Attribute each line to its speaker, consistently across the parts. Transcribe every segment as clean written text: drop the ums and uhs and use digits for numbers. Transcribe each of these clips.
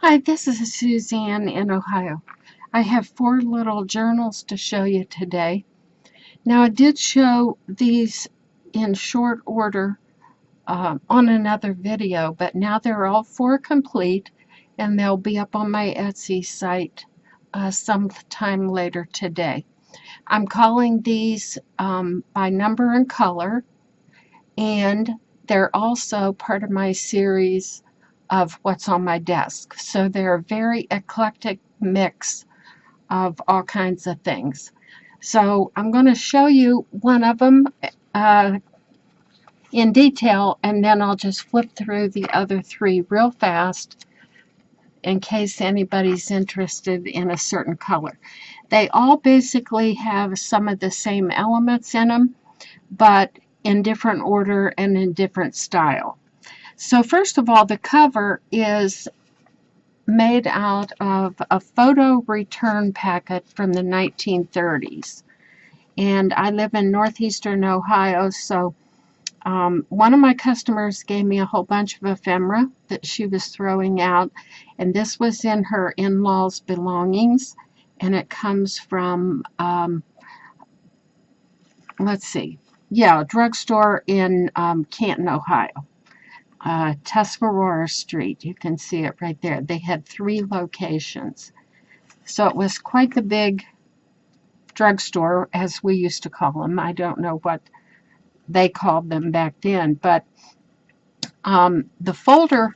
Speaker 1: Hi, this is Suzanne in Ohio. I have 4 little journals to show you today. Now, I did show these in short order on another video, but now they're all 4 complete and they'll be up on my Etsy site sometime later today. I'm calling these by number and color, and they're also part of my series of what's on my desk. So they're a very eclectic mix of all kinds of things. So I'm going to show you one of them in detail, and then I'll just flip through the other 3 real fast in case anybody's interested in a certain color. They all basically have some of the same elements in them, but in different order and in different style. So first of all, the cover is made out of a photo return packet from the 1930s. And I live in northeastern Ohio, so one of my customers gave me a whole bunch of ephemera that she was throwing out, and this was in her in-laws' belongings, and it comes from, let's see, yeah, a drugstore in Canton, Ohio. Tuscarora Street. You can see it right there. They had 3 locations. So it was quite the big drugstore, as we used to call them. I don't know what they called them back then, but the folder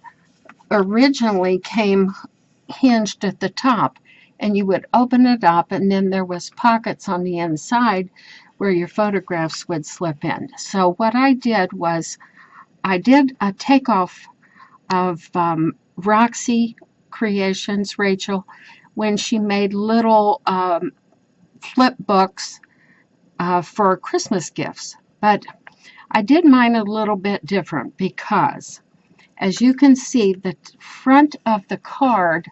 Speaker 1: originally came hinged at the top, and you would open it up, and then there was pockets on the inside where your photographs would slip in. So what I did was I did a takeoff of Roxy Creations, Rachel, when she made little flip books for Christmas gifts. But I did mine a little bit different because, as you can see, the front of the card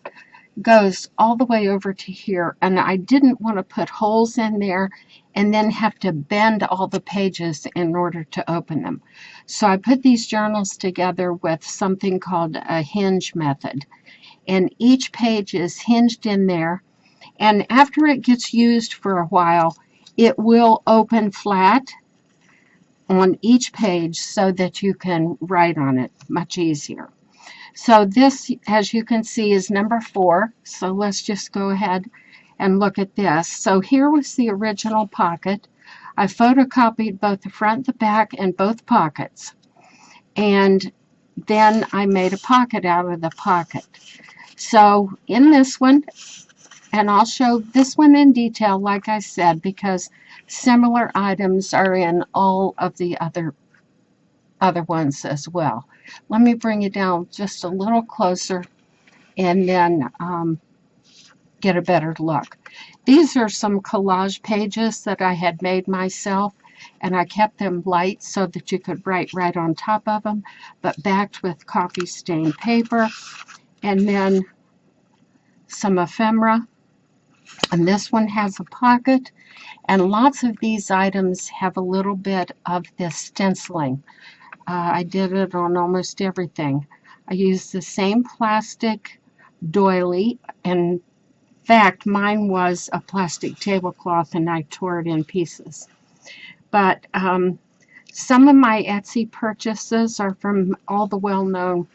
Speaker 1: goes all the way over to here, and I didn't want to put holes in there and then have to bend all the pages in order to open them. So I put these journals together with something called a hinge method, and each page is hinged in there, and after it gets used for a while, it will open flat on each page so that you can write on it much easier. So this, as you can see, is number 4. So let's just go ahead and look at this. So here was the original pocket. I photocopied both the front, the back, and both pockets. And then I made a pocket out of the pocket. So in this one, and I'll show this one in detail, like I said, because similar items are in all of the other ones as well. Let me bring it down just a little closer and then get a better look. These are some collage pages that I had made myself, and I kept them light so that you could write right on top of them, but backed with coffee stained paper, and then some ephemera. And this one has a pocket, and lots of these items have a little bit of this stenciling. I did it on almost everything. I used the same plastic doily. In fact, mine was a plastic tablecloth, and I tore it in pieces. But some of my Etsy purchases are from all the well-known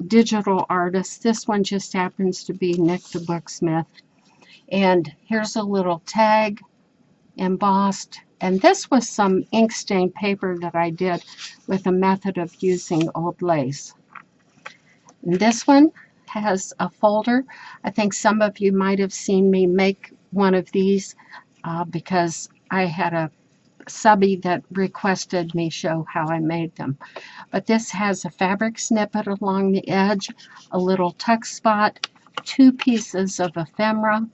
Speaker 1: digital artists. This one just happens to be Nick the Booksmith. And here's a little tag embossed. And this was some ink stained paper that I did with a method of using old lace. And this one has a folder. I think some of you might have seen me make one of these because I had a subby that requested me show how I made them. But this has a fabric snippet along the edge, a little tuck spot, 2 pieces of ephemera,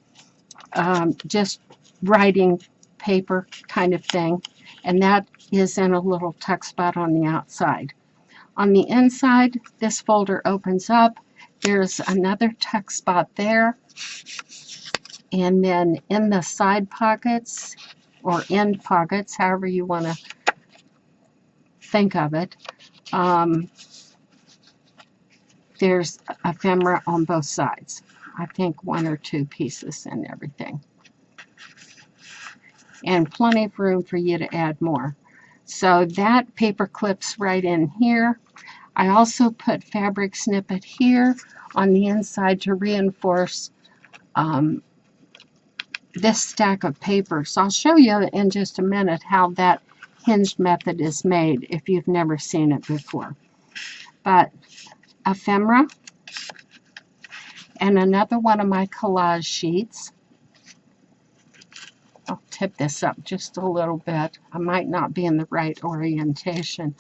Speaker 1: just writing paper kind of thing, and that is in a little tuck spot on the outside. On the inside, this folder opens up. There's another tuck spot there, and then in the side pockets or end pockets, however you want to think of it, There's ephemera on both sides. I think 1 or 2 pieces and everything. And plenty of room for you to add more. So that paper clips right in here. I also put fabric snippet here on the inside to reinforce this stack of paper. So I'll show you in just a minute how that hinged method is made if you've never seen it before. But ephemera and another one of my collage sheets. I'll tip this up just a little bit. I might not be in the right orientation.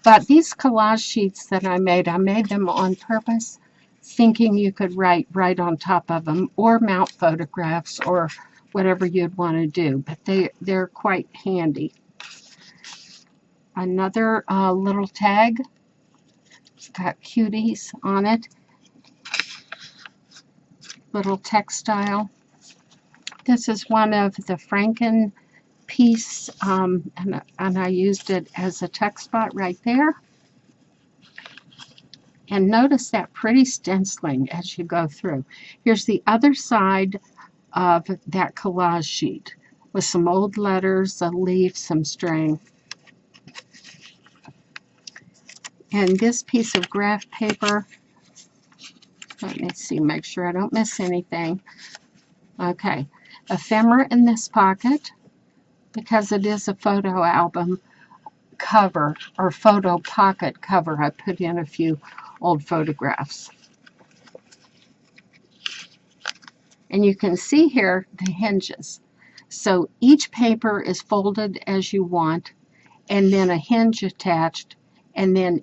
Speaker 1: But these collage sheets that I made them on purpose, thinking you could write right on top of them or mount photographs or whatever you'd want to do. But they're quite handy. Another little tag. It's got cuties on it. Little textile. This is one of the Franken piece, and I used it as a tuck spot right there. And notice that pretty stenciling as you go through. Here's the other side of that collage sheet with some old letters, a leaf, some string. And this piece of graph paper, let me see, make sure I don't miss anything. Okay, ephemera in this pocket, because it is a photo album cover or photo pocket cover. I put in a few old photographs. And you can see here the hinges. So each paper is folded as you want, and then a hinge attached, and then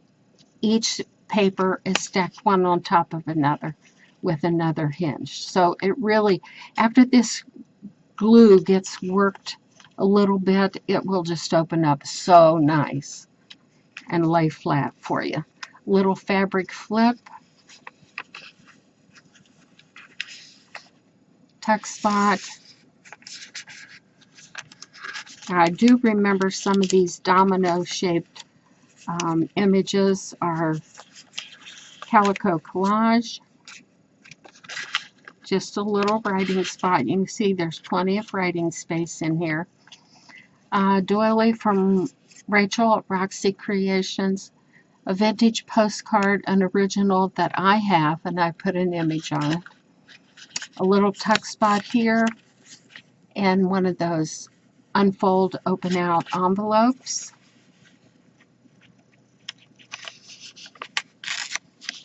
Speaker 1: each paper is stacked one on top of another with another hinge. So it really, after this glue gets worked a little bit, it will just open up so nice and lay flat for you. Little fabric flip, tuck spot. I do remember some of these domino shaped images are calico collage. Just a little writing spot. You can see there's plenty of writing space in here. Doily from Rachel at Roxy Creations. A vintage postcard, an original that I have, and I put an image on it. A little tuck spot here, and one of those unfold, open out envelopes.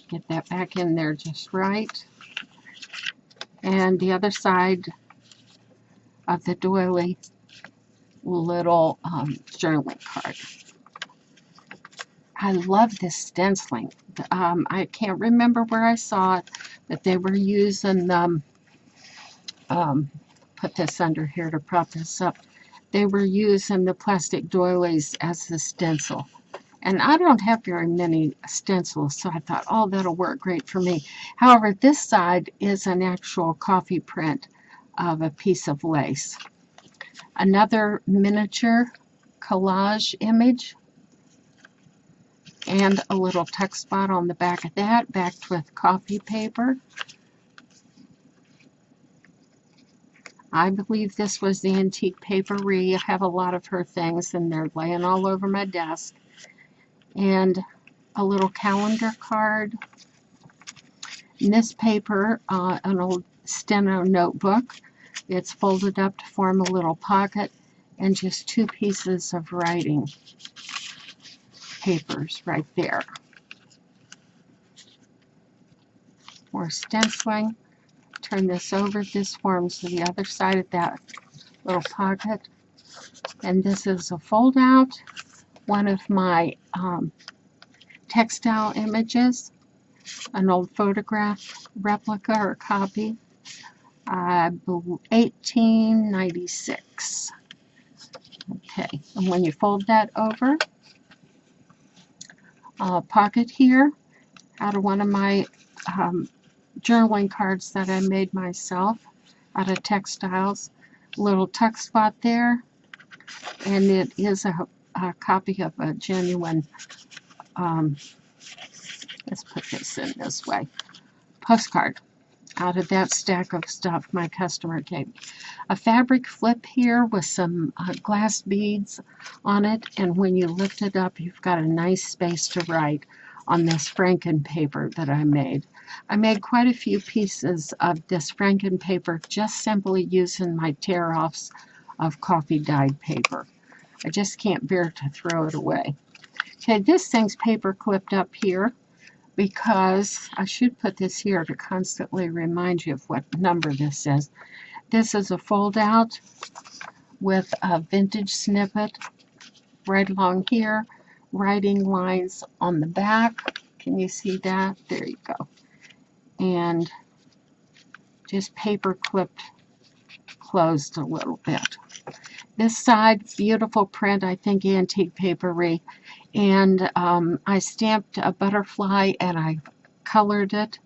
Speaker 1: Get that back in there just right. And the other side of the doily, little journaling card. I love this stenciling. I can't remember where I saw it, but they were using the, put this under here to prop this up. They were using the plastic doilies as the stencil. And I don't have very many stencils, so I thought, oh, that'll work great for me. However, this side is an actual coffee print of a piece of lace. Another miniature collage image, and a little tuck spot on the back of that, backed with coffee paper. I believe this was the Antique Paperie. I have a lot of her things, and they're laying all over my desk. And a little calendar card. In this paper, an old steno notebook. It's folded up to form a little pocket, and just 2 pieces of writing papers right there. More stenciling. Turn this over. This forms the other side of that little pocket. And this is a fold out. One of my textile images, an old photograph replica or copy, 1896. Okay, and when you fold that over, pocket here out of one of my journaling cards that I made myself out of textiles, little tuck spot there, and it is a copy of a genuine Let's put this in this way. Postcard out of that stack of stuff my customer gave me. A fabric flip here with some glass beads on it, and when you lift it up, you've got a nice space to write on this Franken paper that I made. I made quite a few pieces of this Franken paper just simply using my tear-offs of coffee dyed paper. I just can't bear to throw it away. Okay, this thing's paper clipped up here because I should put this here to constantly remind you of what number this is. This is a fold out with a vintage snippet right along here, writing lines on the back. Can you see that? There you go. And just paper clipped closed a little bit. This side, beautiful print, I think antique papery. And I stamped a butterfly and I colored it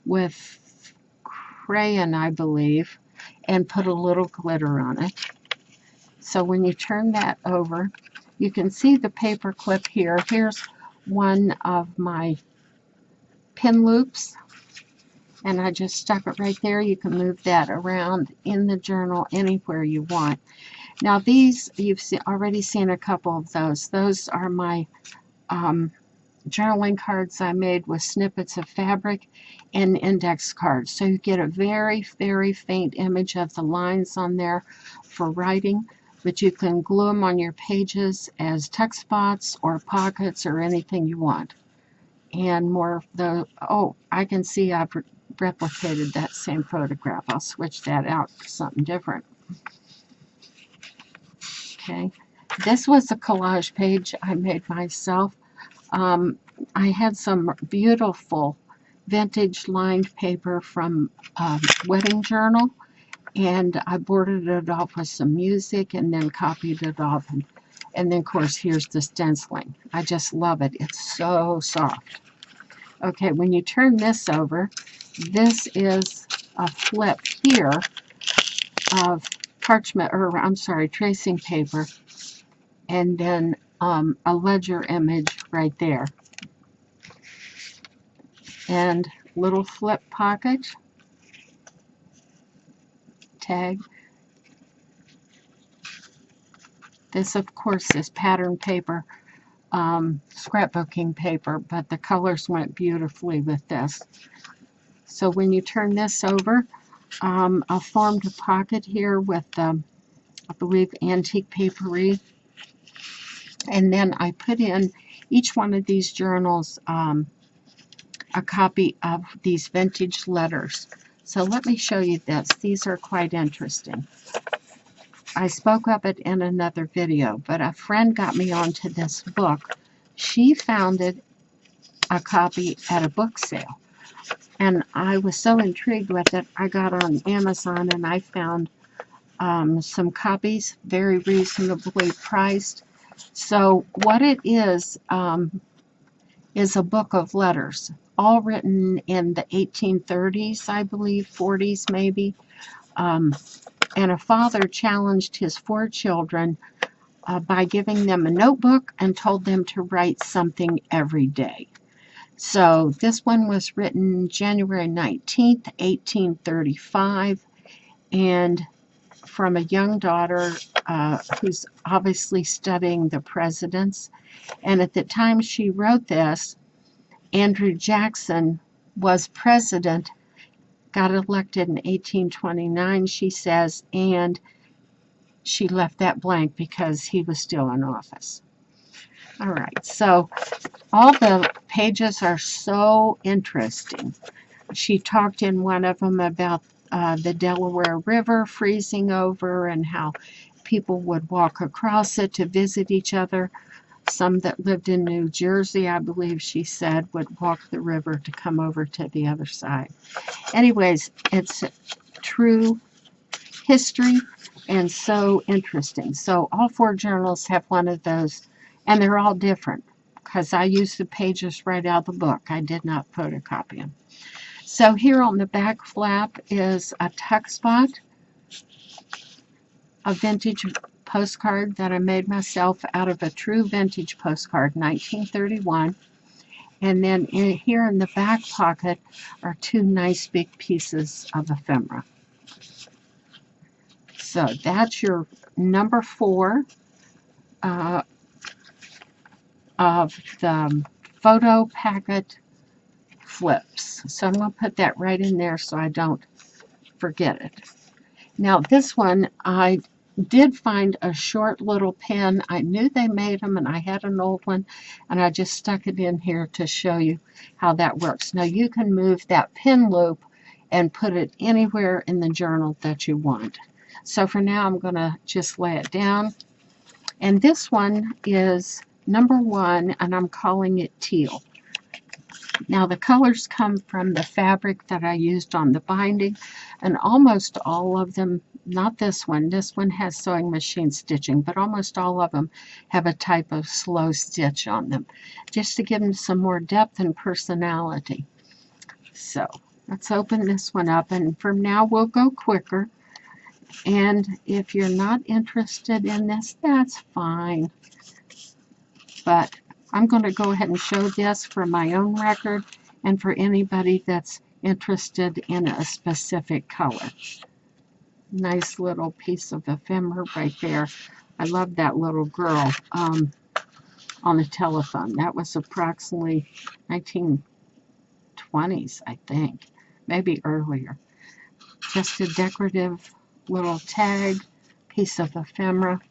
Speaker 1: with crayon, I believe, and put a little glitter on it. So when you turn that over, you can see the paper clip here. Here's one of my pin loops, and I just stuck it right there. You can move that around in the journal anywhere you want. Now these, you've already seen a couple of those. Those are my journaling cards I made with snippets of fabric and index cards. So you get a very, very faint image of the lines on there for writing, but you can glue them on your pages as text spots or pockets or anything you want. And more of the, oh, I can see I've replicated that same photograph. I'll switch that out for something different. Okay, this was a collage page I made myself. I had some beautiful vintage lined paper from wedding journal, and I bordered it off with some music and then copied it off. And then, of course, here's the stenciling. I just love it. It's so soft. Okay, when you turn this over, this is a flip here of parchment, or I'm sorry, tracing paper, and then a ledger image right there. And little flip pocket, tag. This, of course, is pattern paper, scrapbooking paper, but the colors went beautifully with this. So when you turn this over, I formed a pocket here with, I believe, antique papery. And then I put in each one of these journals a copy of these vintage letters. So let me show you this. These are quite interesting. I spoke of it in another video, but a friend got me onto this book. She found it, a copy, at a book sale. And I was so intrigued with it, I got on Amazon and I found some copies, very reasonably priced. So what it is a book of letters, all written in the 1830s, I believe, 40s maybe. And a father challenged his 4 children by giving them a notebook and told them to write something every day. So this one was written January 19th, 1835, and from a young daughter who's obviously studying the presidents. And at the time she wrote this, Andrew Jackson was president, got elected in 1829, she says, and she left that blank because he was still in office. All right, so all the pages are so interesting. She talked in one of them about the Delaware River freezing over and how people would walk across it to visit each other. Some that lived in New Jersey, I believe she said, would walk the river to come over to the other side. Anyways, it's true history and so interesting. So all 4 journals have one of those, and they're all different because I used the pages right out of the book. I did not photocopy them. So here on the back flap is a tuck spot, a vintage postcard that I made myself out of a true vintage postcard, 1931. And then here in the back pocket are two nice big pieces of ephemera. So that's your number 4 of the photo packet flips. So I'm going to put that right in there so I don't forget it. Now this one, I did find a short little pen. I knew they made them and I had an old one and I just stuck it in here to show you how that works. Now you can move that pen loop and put it anywhere in the journal that you want. So for now I'm going to just lay it down. And this one is number 1 and I'm calling it teal. Now the colors come from the fabric that I used on the binding, and almost all of them, not this one has sewing machine stitching, but almost all of them have a type of slow stitch on them, just to give them some more depth and personality. So let's open this one up, and from now we'll go quicker. And if you're not interested in this, that's fine. But I'm going to go ahead and show this for my own record and for anybody that's interested in a specific color. Nice little piece of ephemera right there. I love that little girl on the telephone. That was approximately 1920s, I think, maybe earlier. Just a decorative little tag, piece of ephemera.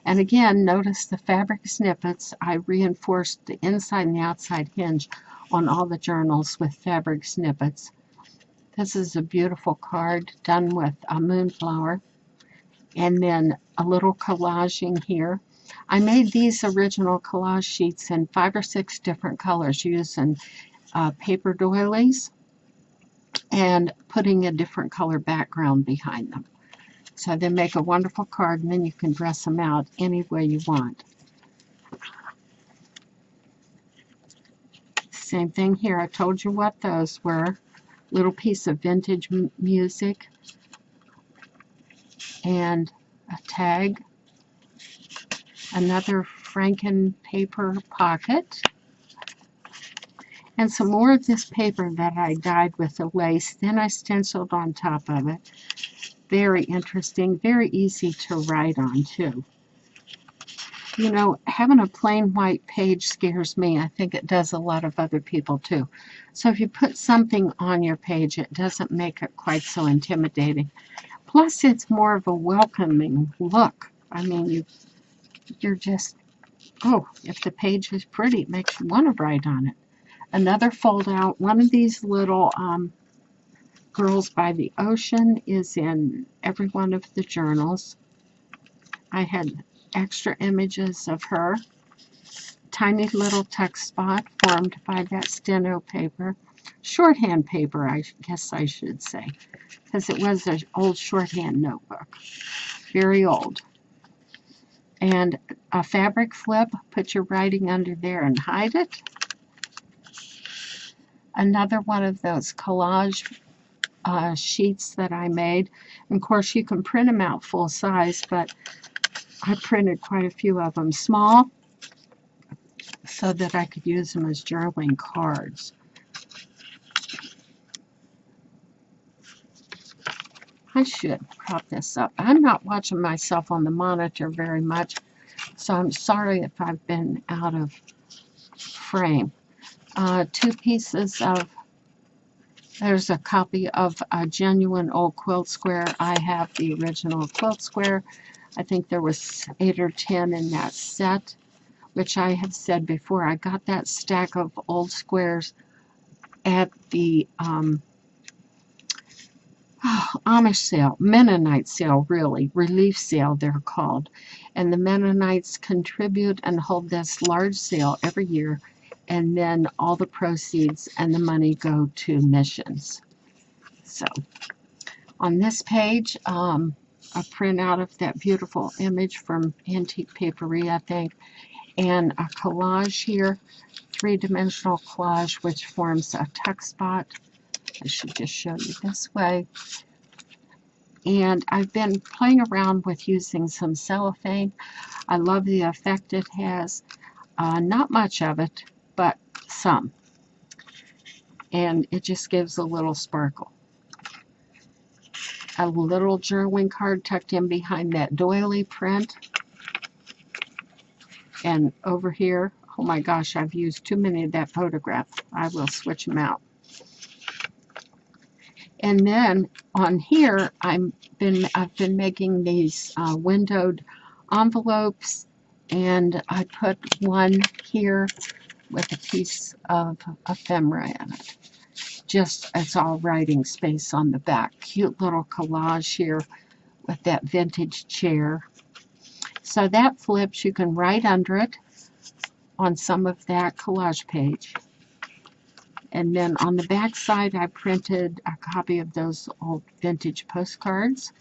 Speaker 1: And again, notice the fabric snippets. I reinforced the inside and the outside hinge on all the journals with fabric snippets. This is a beautiful card done with a moonflower. And then a little collaging here. I made these original collage sheets in 5 or 6 different colors using paper doilies and putting a different color background behind them. So they make a wonderful card, and then you can dress them out any way you want. Same thing here. I told you what those were. Little piece of vintage music and a tag. Another Franken paper pocket. And some more of this paper that I dyed with the lace. Then I stenciled on top of it. Very interesting, very easy to write on too. You know, having a plain white page scares me. I think it does a lot of other people too. So if you put something on your page, it doesn't make it quite so intimidating. Plus, it's more of a welcoming look. I mean, you're just, oh, if the page is pretty, it makes you want to write on it. Another fold out. One of these little Girls by the Ocean is in every one of the journals. I had extra images of her. Tiny little tuck spot formed by that steno paper. Shorthand paper, I guess I should say, because it was an old shorthand notebook. Very old. And a fabric flip, put your writing under there and hide it. Another one of those collage sheets that I made. And of course, you can print them out full size, but I printed quite a few of them small so that I could use them as journaling cards. I should prop this up. I'm not watching myself on the monitor very much, so I'm sorry if I've been out of frame. 2 pieces of, there's a copy of a genuine old quilt square. I have the original quilt square. I think there was 8 or 10 in that set, which I have said before. I got that stack of old squares at the Amish sale, Mennonite sale, really, relief sale they're called. And the Mennonites contribute and hold this large sale every year, and then all the proceeds and the money go to missions. So on this page, a printout of that beautiful image from Antique Papery, I think, and a collage here, 3-dimensional collage, which forms a tuck spot. I should just show you this way. And I've been playing around with using some cellophane. I love the effect it has. Not much of it, but some. And it just gives a little sparkle. A little journaling card tucked in behind that doily print. And over here, oh my gosh, I've used too many of that photograph. I will switch them out. And then on here, I've been making these windowed envelopes, and I put one here with a piece of ephemera in it. Just it's all writing space on the back. Cute little collage here with that vintage chair. So that flips. You can write under it on some of that collage page. And then on the back side, I printed a copy of those old vintage postcards.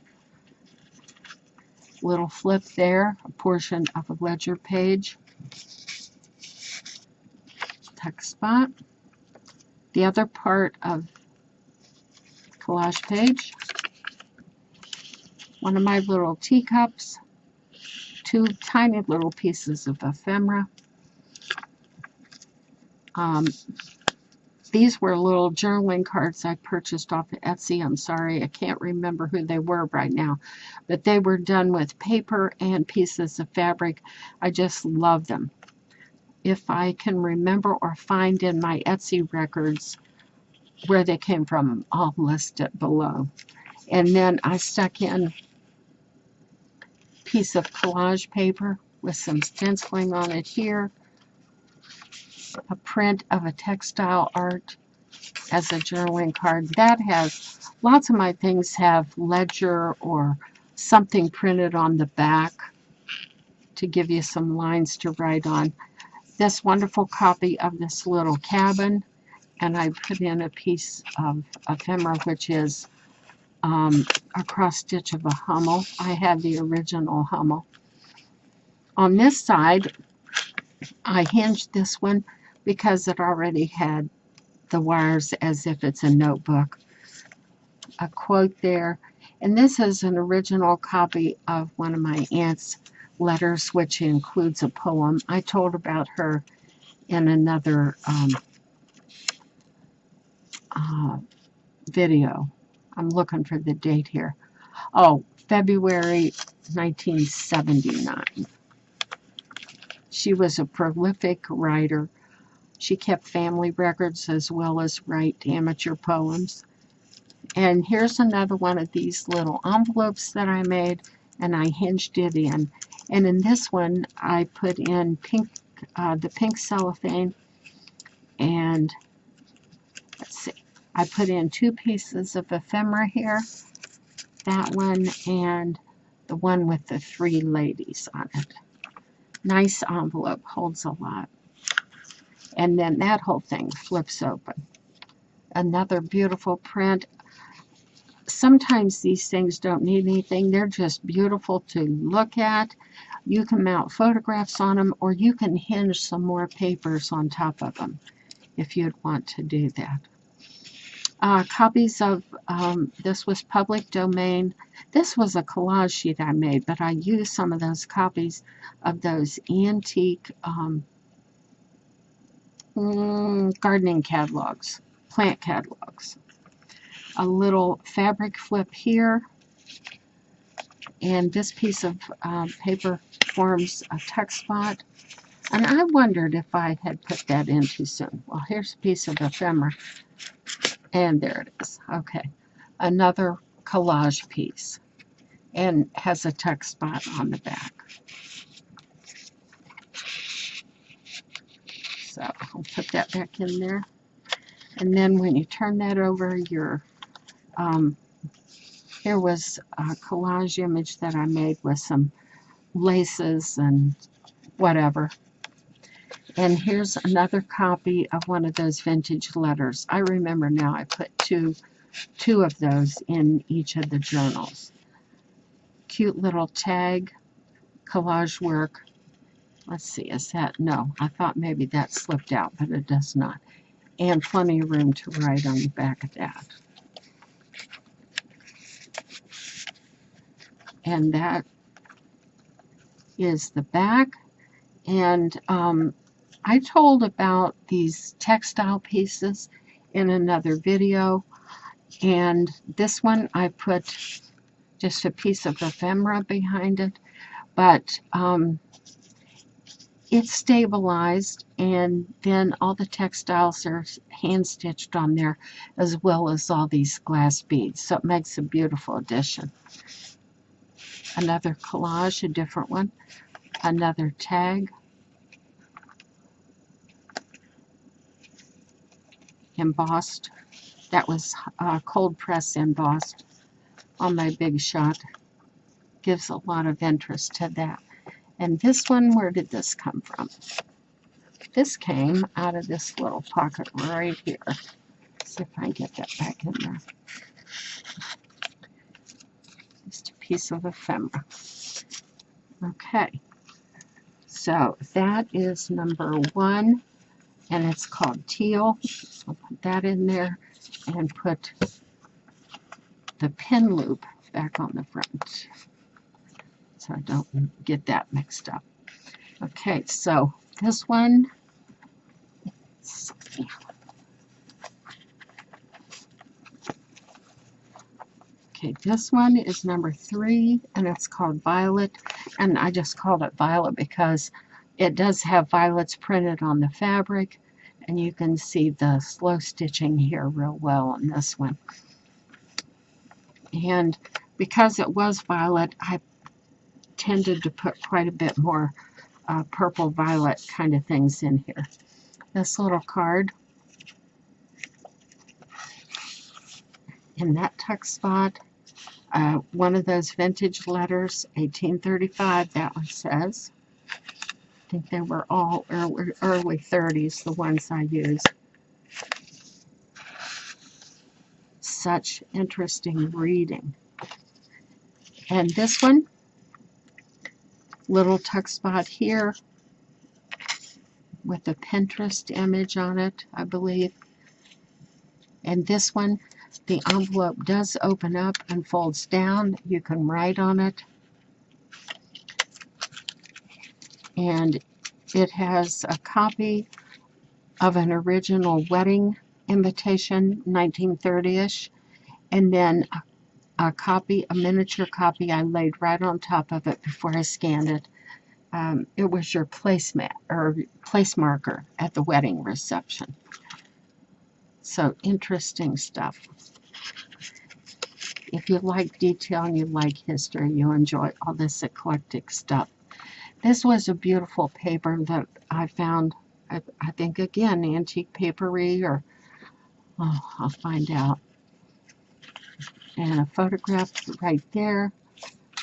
Speaker 1: Little flip there, a portion of a ledger page. Text spot. The other part of collage page. One of my little teacups. Two tiny little pieces of ephemera. These were little journaling cards I purchased off of Etsy. I'm sorry, I can't remember who they were right now, but they were done with paper and pieces of fabric. I just love them. If I can remember or find in my Etsy records where they came from, I'll list it below. And then I stuck in a piece of collage paper with some stenciling on it here. A print of a textile art as a journaling card. That has, lots of my things have ledger or something printed on the back to give you some lines to write on. This wonderful copy of this little cabin, and I put in a piece of ephemera, which is a cross stitch of a Hummel. I had the original Hummel. On this side, I hinged this one because it already had the wires as if it's a notebook. A quote there. And this is an original copy of one of my aunt's letters, which includes a poem. I told about her in another video. I'm looking for the date here. Oh, February 1979. She was a prolific writer. She kept family records as well as write amateur poems. And here's another one of these little envelopes that I made, and I hinged it in. And in this one, I put in pink, the pink cellophane, and let's see, I put in two pieces of ephemera here, that one and the one with the three ladies on it. Nice envelope, holds a lot. And then that whole thing flips open. Another beautiful print. Sometimes these things don't need anything. They're just beautiful to look at. You can mount photographs on them, or you can hinge some more papers on top of them if you'd want to do that. Copies of, this was public domain. This was a collage sheet I made, but I used some of those copies of those antique gardening catalogs, plant catalogs. A little fabric flip here, and this piece of paper forms a tuck spot. And I wondered if I had put that in too soon. Well, here's a piece of ephemera, and there it is. Okay, another collage piece, and has a tuck spot on the back. So I'll put that back in there. And then when you turn that over, your here was a collage image that I made with some laces and whatever. And here's another copy of one of those vintage letters. I remember now I put two of those in each of the journals. Cute little tag, collage work. Let's see, is that? No, I thought maybe that slipped out, but it does not. And plenty of room to write on the back of that. And that is the back. And I told about these textile pieces in another video, and this one I put just a piece of ephemera behind it, but it's stabilized, and then all the textiles are hand stitched on there, as well as all these glass beads, so it makes a beautiful addition. Another collage, a different one, another tag, embossed. That was cold press embossed on my big shot. Gives a lot of interest to that. And this one, where did this come from? This came out of this little pocket right here. Let's see if I can get that back in there. Just a piece of ephemera. Okay, so that is number 1, and it's called Teal. I'll put that in there and put the pin loop back on the front, so I don't get that mixed up. Okay, so this one, okay, this one is number 3, and it's called Violet, and I just called it Violet because it does have violets printed on the fabric, and you can see the slow stitching here real well on this one. And because it was violet, I tended to put quite a bit more purple violet kind of things in here. This little card in that tuck spot, one of those vintage letters, 1835, that one says. I think they were all early 30s, the ones I used. Such interesting reading. And this one, little tuck spot here with a Pinterest image on it, I believe. And this one, the envelope does open up and folds down. You can write on it. And it has a copy of an original wedding invitation, 1930-ish, and then a copy, a miniature copy I laid right on top of it before I scanned it. It was your placemat or place marker at the wedding reception. So interesting stuff. If you like detail and you like history, you enjoy all this eclectic stuff. This was a beautiful paper that I found, I think, again, Antique Papery, or I'll find out. And a photograph right there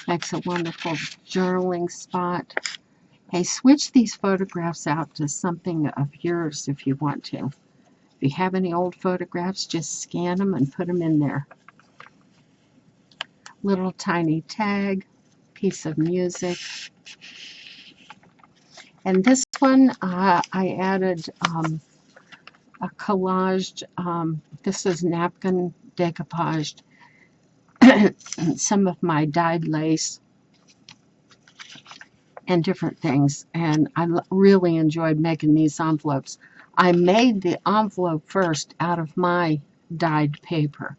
Speaker 1: makes a wonderful journaling spot. Hey, switch these photographs out to something of yours if you want to. If you have any old photographs, just scan them and put them in there. Little tiny tag, piece of music. And this one, I added a collaged, this is napkin decoupaged, some of my dyed lace and different things. And I really enjoyed making these envelopes. I made the envelope first out of my dyed paper.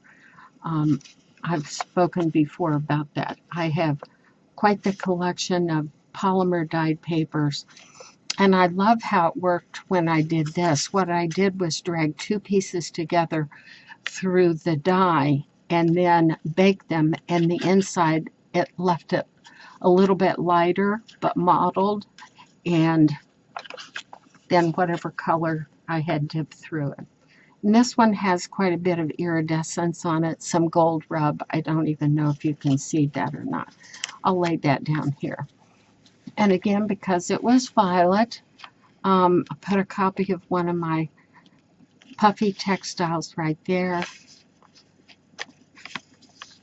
Speaker 1: I've spoken before about that. I have quite the collection of polymer dyed papers, and I love how it worked when I did this. What I did was drag 2 pieces together through the dye and then bake them, and the inside it left it a little bit lighter but mottled, and then whatever color I had dipped through it. And this one has quite a bit of iridescence on it, some gold rub. I don't even know if you can see that or not. I'll lay that down here. And again, because it was violet, I put a copy of one of my puffy textiles right there.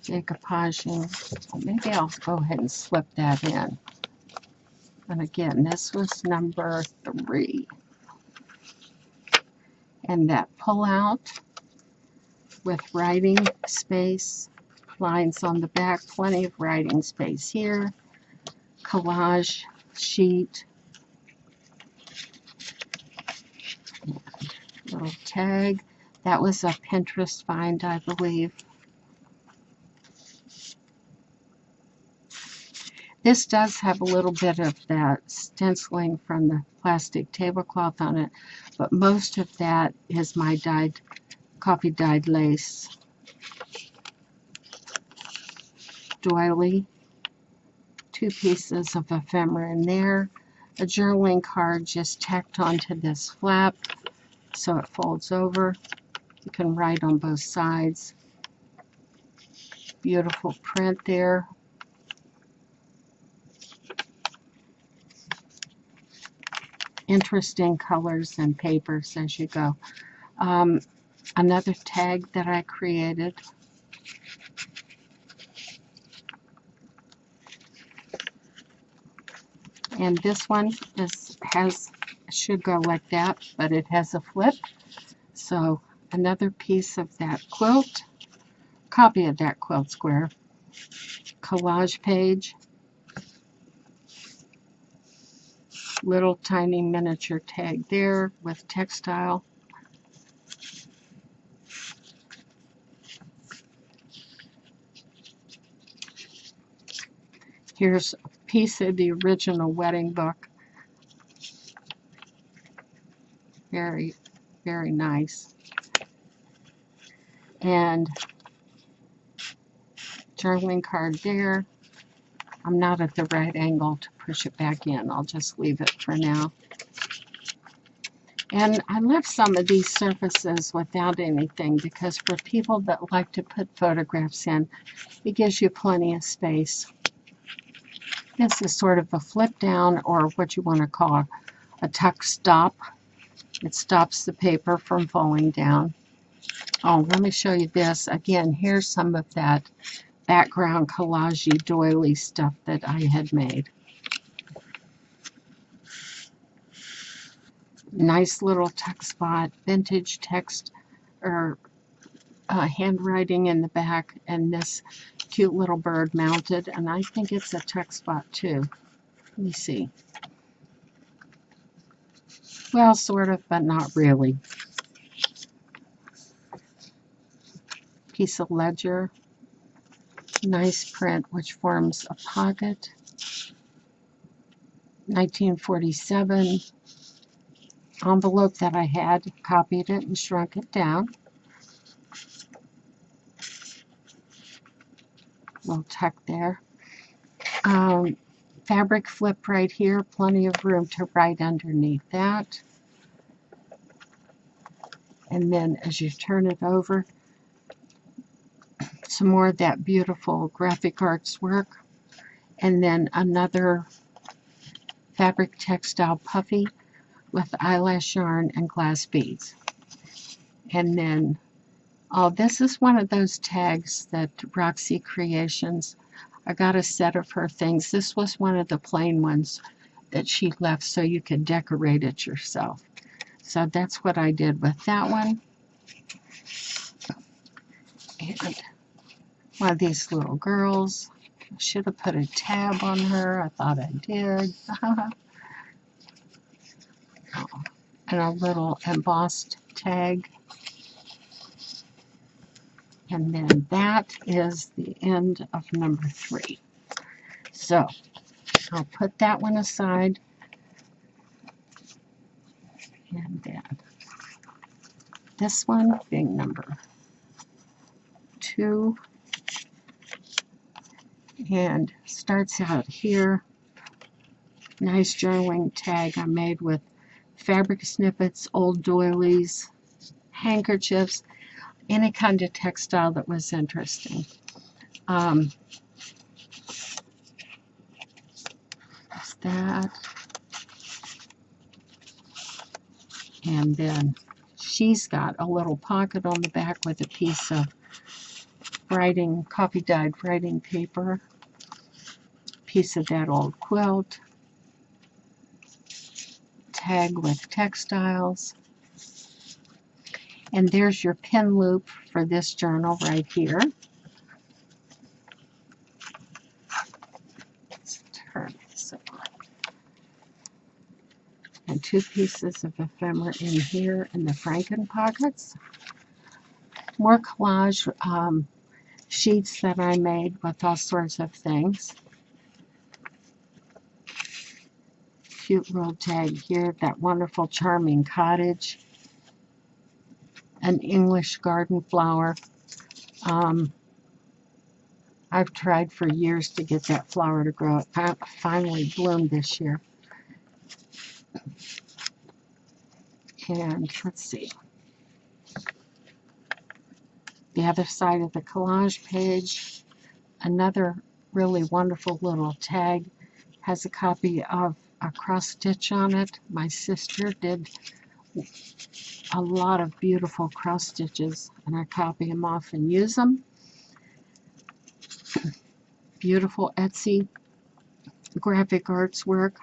Speaker 1: Decoupaging. Well, maybe I'll go ahead and slip that in. And again, this was number 3. And that pull out with writing space, lines on the back, plenty of writing space here, collage sheet, little tag. That was a Pinterest find, I believe. This does have a little bit of that stenciling from the plastic tablecloth on it, but most of that is my coffee dyed lace doily. 2 pieces of ephemera in there. A journaling card just tacked onto this flap so it folds over. You can write on both sides. Beautiful print there. Interesting colors and papers as you go. Another tag that I created. And this one should go like that, but it has a flip. So another piece of that quilt, copy of that quilt square, collage page, little tiny miniature tag there with textile. Here's a piece of the original wedding book. Very, very nice. And journaling card there. I'm not at the right angle to push it back in. I'll just leave it for now. And I left some of these surfaces without anything because for people that like to put photographs in, it gives you plenty of space. This is sort of a flip down, or what you want to call a tuck stop. It stops the paper from falling down. Oh, let me show you this. Again, here's some of that background collage-y doily stuff that I had made. Nice little tuck spot, vintage text or handwriting in the back, and this cute little bird mounted, and I think it's a tuck spot too. Let me see. Well, sort of, but not really. Piece of ledger. Nice print, which forms a pocket. 1947 envelope that I had, copied it and shrunk it down. Little tuck there. Fabric flip right here, plenty of room to write underneath that. And then as you turn it over, some more of that beautiful graphic arts work. And then another fabric textile puffy with eyelash yarn and glass beads. And then, oh, this is one of those tags that Roxy Creations, I got a set of her things. This was one of the plain ones that she left so you could decorate it yourself. So that's what I did with that one. And one of these little girls. I should have put a tab on her. I thought I did. And a little embossed tag. And then that is the end of number 3. So I'll put that one aside. And then this one being number 2. And starts out here. Nice journaling tag I made with fabric snippets, old doilies, handkerchiefs, any kind of textile that was interesting. That's that. And then she's got a little pocket on the back with a piece of writing, coffee dyed writing paper, piece of that old quilt, tag with textiles. And there's your pin loop for this journal right here. Let's turn this over. And 2 pieces of ephemera in here in the Franken pockets. More collage sheets that I made with all sorts of things. Cute little tag here, that wonderful charming cottage. An English garden flower. I've tried for years to get that flower to grow. It finally bloomed this year. And let's see. The other side of the collage page, another really wonderful little tag, has a copy of a cross stitch on it. My sister did a lot of beautiful cross stitches, and I copy them off and use them. Beautiful Etsy graphic arts work.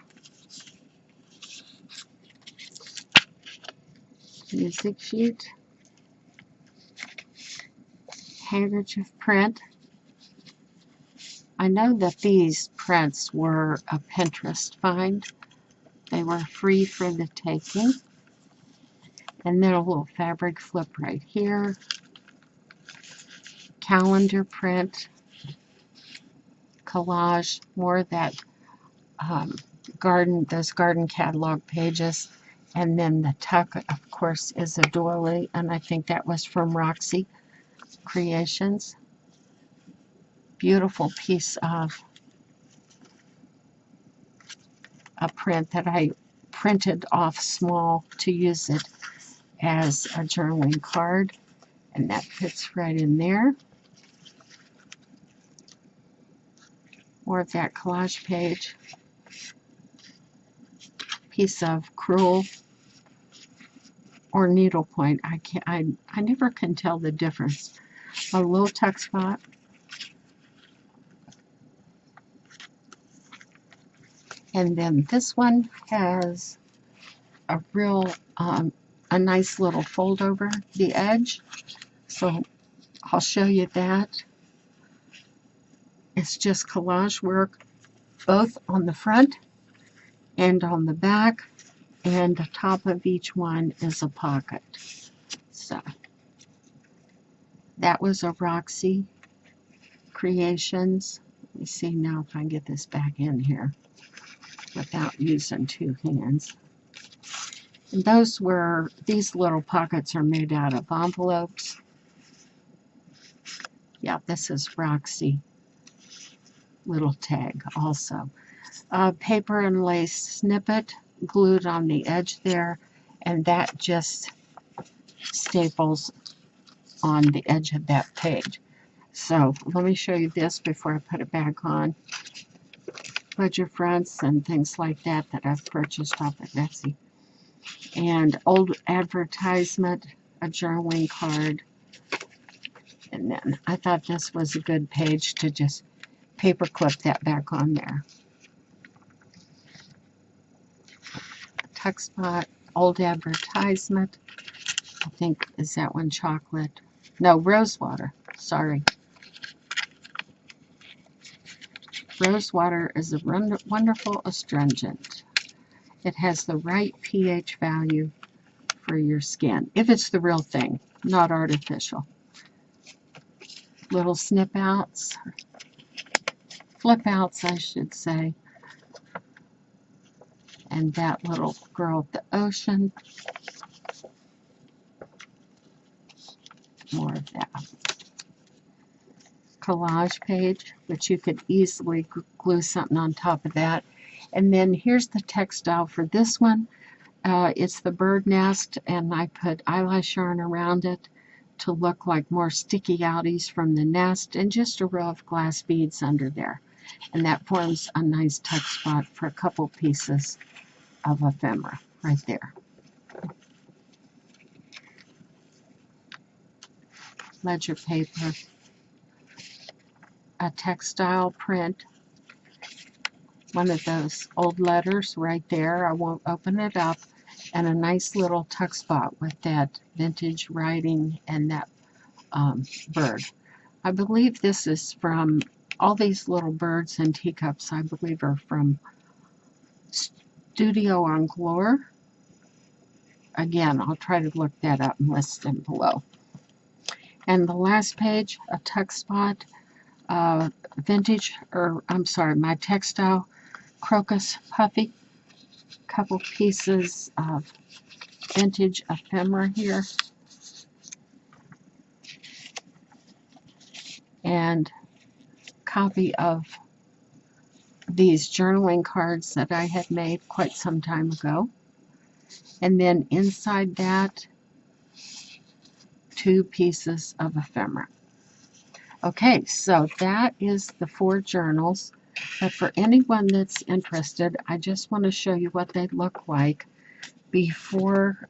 Speaker 1: Music sheet. Handkerchief print. I know that these prints were a Pinterest find. They were free for the taking. And then a little fabric flip right here. Calendar print. Collage. More of that those garden catalog pages. And then the tuck, of course, is a doily. And I think that was from Roxy Creations. Beautiful piece of a print that I printed off small to use it as a journaling card, and that fits right in there. More of that collage page. Piece of crewel or needlepoint. I never can tell the difference. A little tuck spot. And then this one has a real, a nice little fold over the edge. So I'll show you that. It's just collage work, both on the front and on the back. And the top of each one is a pocket. So that was a Roxy Creations. Let me see now if I can get this back in here without using 2 hands. And these little pockets are made out of envelopes. Yeah, this is Roxy little tag also. Paper and lace snippet glued on the edge there, and that just staples on the edge of that page. So let me show you this before I put it back on. Ledger fronts and things like that I've purchased off of Etsy. And old advertisement, a journaling card. And then I thought this was a good page to just paper clip that back on there. Tuck spot, old advertisement. I think, is that one chocolate? No, rosewater. Sorry. Rosewater is a wonderful astringent. It has the right pH value for your skin, if it's the real thing, not artificial. Little snip outs, flip outs, I should say. And that little girl at the ocean. More of that. Collage page, which you could easily glue something on top of that. And then here's the textile for this one. It's the bird nest, and I put eyelash yarn around it to look like more sticky outies from the nest, and just a row of glass beads under there. And that forms a nice tuck spot for a couple pieces of ephemera right there. Ledger paper, a textile print, one of those old letters right there. I won't open it up. And a nice little tuck spot with that vintage writing and that bird. I believe this is from, all these little birds and teacups, I believe, are from Studio Angloire. again, I'll try to look that up and list them below. And the last page, a tuck spot, vintage, or I'm sorry, my textile crocus puffy. Couple pieces of vintage ephemera here. And copy of these journaling cards that I had made quite some time ago. And then inside that, 2 pieces of ephemera. Okay, so that is the 4 journals. But for anyone that's interested, I just want to show you what they look like before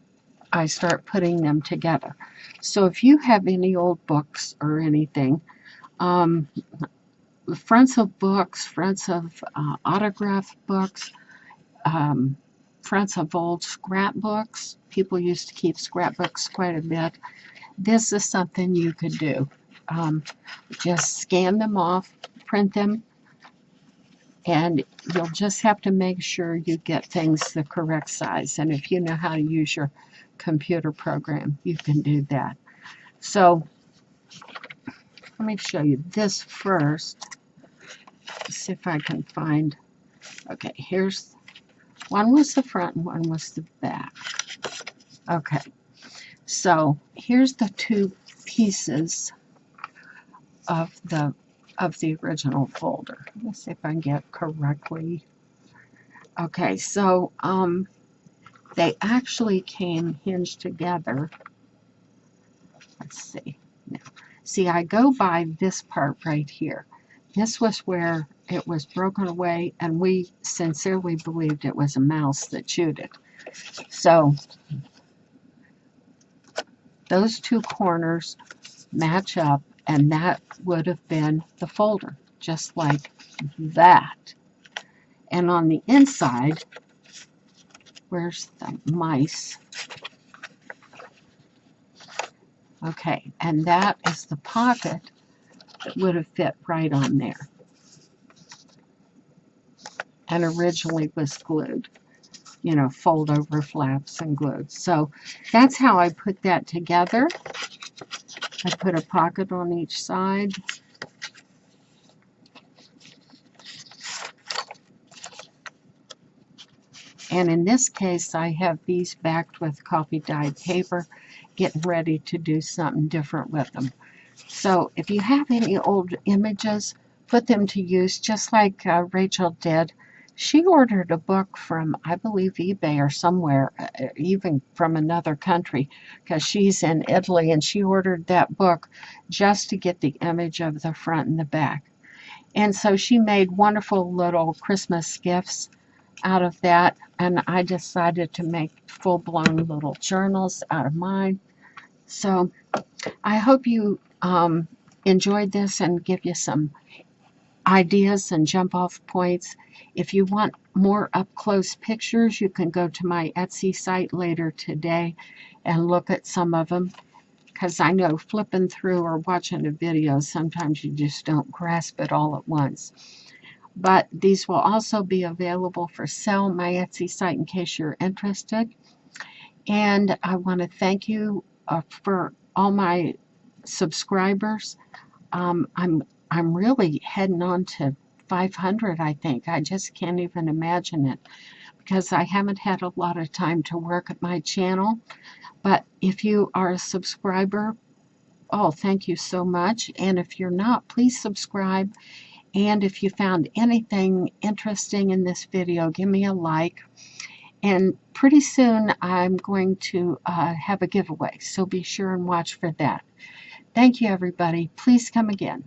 Speaker 1: I start putting them together. So if you have any old books or anything, fronts of books, fronts of autograph books, fronts of old scrapbooks. People used to keep scrapbooks quite a bit. This is something you could do. Just scan them off, print them, and you'll just have to make sure you get things the correct size. And if you know how to use your computer program, you can do that. So let me show you this first. Let's see if I can find. Okay, here's one was the front and one was the back. Okay, so here's the 2 pieces of the original folder. Let's see if I can get correctly. Okay, so they actually came hinged together. Let's see. Now, see, I go by this part right here. This was where it was broken away, and we sincerely believed it was a mouse that chewed it. So those 2 corners match up, and that would have been the folder, just like that. And on the inside, where's the mice? Okay, and that is the pocket that would have fit right on there. And originally was glued, you know, fold over flaps and glued. So that's how I put that together. I put a pocket on each side. And in this case, I have these backed with coffee dyed paper, getting ready to do something different with them. So if you have any old images, put them to use, just like Rachel did. She ordered a book from, I believe, eBay or somewhere, even from another country, because she's in Italy, and she ordered that book just to get the image of the front and the back. And so she made wonderful little Christmas gifts out of that, and I decided to make full-blown little journals out of mine. So I hope you enjoyed this and give you some ideas and jump off points. If you want more up-close pictures, you can go to my Etsy site later today and look at some of them, because I know flipping through or watching a video, sometimes you just don't grasp it all at once. But these will also be available for sale on my Etsy site in case you're interested. And I want to thank you for all my subscribers. I'm really heading on to 500, I think. I just can't even imagine it, because I haven't had a lot of time to work at my channel. But if you are a subscriber, oh, thank you so much. And if you're not, please subscribe. And if you found anything interesting in this video, give me a like. And pretty soon I'm going to have a giveaway, so be sure and watch for that. Thank you, everybody. Please come again.